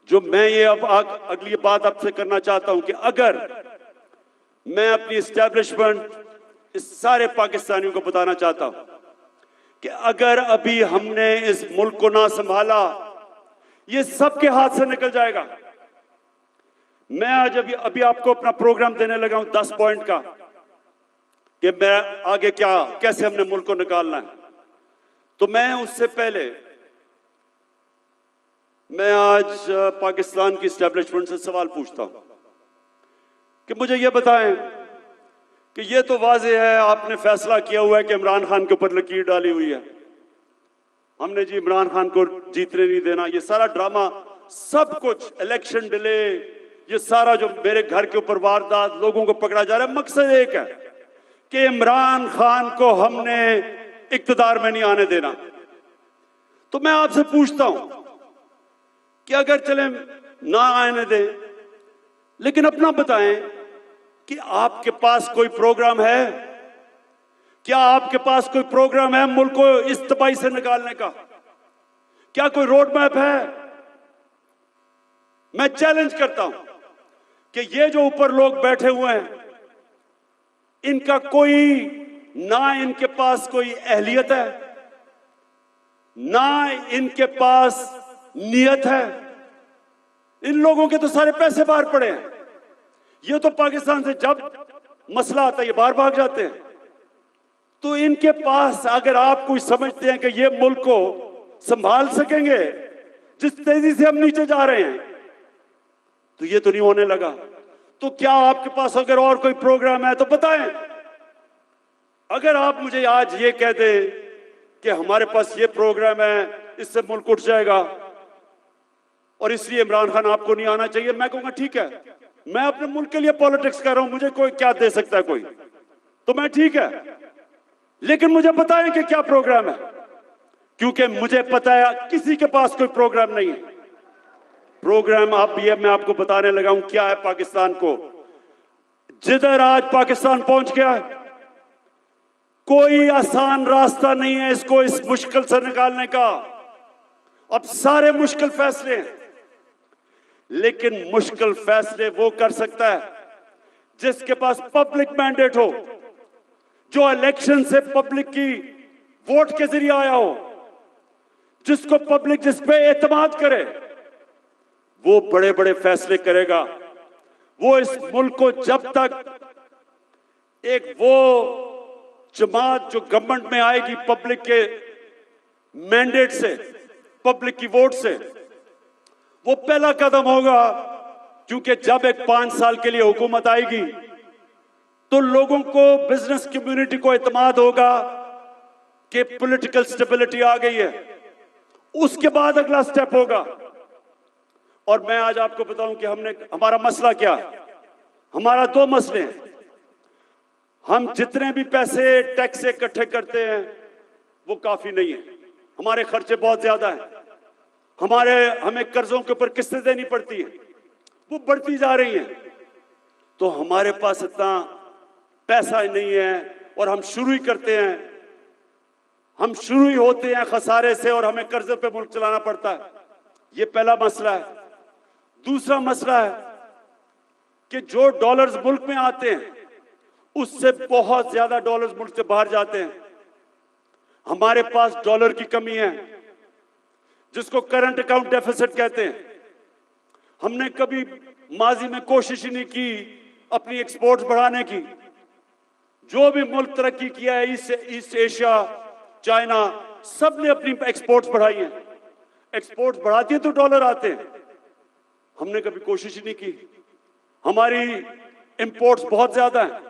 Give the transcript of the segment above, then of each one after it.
जो मैं ये अब अगली बात आपसे करना चाहता हूं कि अगर मैं अपनी एस्टैब्लिशमेंट इस सारे पाकिस्तानियों को बताना चाहता हूं कि अगर अभी हमने इस मुल्क को ना संभाला, ये सबके हाथ से निकल जाएगा। मैं आज अभी आपको अपना प्रोग्राम देने लगा हूं 10 पॉइंट का कि मैं आगे कैसे हमने मुल्क को निकालना है। तो मैं उससे पहले मैं आज पाकिस्तान की एस्टैब्लिशमेंट से सवाल पूछता हूं कि मुझे ये बताएं कि ये तो वाज़ेह है, आपने फैसला किया हुआ है कि इमरान खान के ऊपर लकीर डाली हुई है, हमने जी इमरान खान को जीतने नहीं देना, ये सारा ड्रामा, सब कुछ, इलेक्शन डिले, ये सारा जो मेरे घर के ऊपर वारदात, लोगों को पकड़ा जा रहा है, मकसद एक है कि इमरान खान को हमने इक्तदार में नहीं आने देना। तो मैं आपसे पूछता हूं कि अगर चले ना आने दें, लेकिन अपना बताएं कि आपके पास कोई प्रोग्राम है? क्या आपके पास कोई प्रोग्राम है मुल्क को इस तबाही से निकालने का? क्या कोई रोड मैप है? मैं चैलेंज करता हूं कि ये जो ऊपर लोग बैठे हुए हैं, इनका इनके पास कोई अहलियत है, ना इनके पास नियत है। इन लोगों के तो सारे पैसे बाहर पड़े हैं। ये तो पाकिस्तान से जब मसला आता है ये बाहर भाग जाते हैं। तो इनके पास, अगर आप कोई समझते हैं कि ये मुल्क को संभाल सकेंगे जिस तेजी से हम नीचे जा रहे हैं, तो ये तो नहीं होने लगा। तो क्या आपके पास अगर और कोई प्रोग्राम है तो बताएं। अगर आप मुझे आज ये कह दें कि हमारे पास ये प्रोग्राम है, इससे मुल्क उठ जाएगा और इसलिए इमरान खान आपको नहीं आना चाहिए, मैं कहूंगा ठीक है, मैं अपने मुल्क के लिए पॉलिटिक्स कर रहा हूं, मुझे कोई क्या दे सकता है कोई, तो मैं ठीक है, लेकिन मुझे बताएं कि क्या प्रोग्राम है, क्योंकि मुझे पता है किसी के पास कोई प्रोग्राम नहीं है। प्रोग्राम अब ये मैं आपको बताने लगा हूं क्या है पाकिस्तान को। जिधर आज पाकिस्तान पहुंच गया है, कोई आसान रास्ता नहीं है इसको इस मुश्किल से निकालने का। अब सारे मुश्किल फैसले हैं, लेकिन मुश्किल फैसले वो कर सकता है जिसके पास पब्लिक मैंडेट हो, जो इलेक्शन से पब्लिक की वोट के जरिए आया हो, जिसको पब्लिक जिस पे एतमाद करे, वो बड़े बड़े फैसले करेगा। वो इस मुल्क को जब तक एक वो जमात जो गवर्नमेंट में आएगी पब्लिक के मैंडेट से, पब्लिक की वोट से, वो पहला कदम होगा, क्योंकि जब एक 5 साल के लिए हुकूमत आएगी तो लोगों को, बिजनेस कम्युनिटी को एतमाद होगा कि पॉलिटिकल स्टेबिलिटी आ गई है। उसके बाद अगला स्टेप होगा। और मैं आज आपको बताऊं कि हमारा मसला क्या है। हमारा 2 मसले हैं। हम जितने भी पैसे टैक्स से इकट्ठे करते हैं वो काफी नहीं है, हमारे खर्चे बहुत ज्यादा हैं, हमें कर्जों के ऊपर किस्तें देनी पड़ती है, वो बढ़ती जा रही हैं। तो हमारे पास इतना पैसा नहीं है और हम शुरू ही करते हैं, हम शुरू ही होते हैं खसारे से और हमें कर्जे पे मुल्क चलाना पड़ता है। ये पहला मसला है। दूसरा मसला है कि जो डॉलर्स मुल्क में आते हैं उससे बहुत ज्यादा डॉलर्स मुल्क से बाहर जाते हैं। हमारे पास डॉलर की कमी है, जिसको करंट अकाउंट डेफिसिट कहते हैं। हमने कभी माजी में कोशिश ही नहीं की अपनी एक्सपोर्ट्स बढ़ाने की। जो भी मुल्क तरक्की किया है, ईस्ट एशिया, चाइना, सब ने अपनी एक्सपोर्ट्स बढ़ाई हैं। एक्सपोर्ट्स बढ़ाती है तो डॉलर आते हैं। हमने कभी कोशिश ही नहीं की। हमारी इंपोर्ट्स बहुत ज्यादा हैं।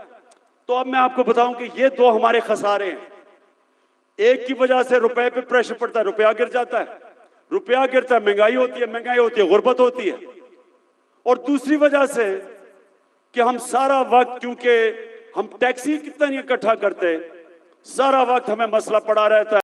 तो अब मैं आपको बताऊं कि ये 2 हमारे खसारे हैं। एक की वजह से रुपए पे प्रेशर पड़ता है, रुपया गिर जाता है, रुपया गिरता है, महंगाई होती है, गुर्बत होती है। और दूसरी वजह से कि हम सारा वक्त, क्योंकि हम टैक्स ही कितना नहीं इकट्ठा करते, सारा वक्त हमें मसला पड़ा रहता है।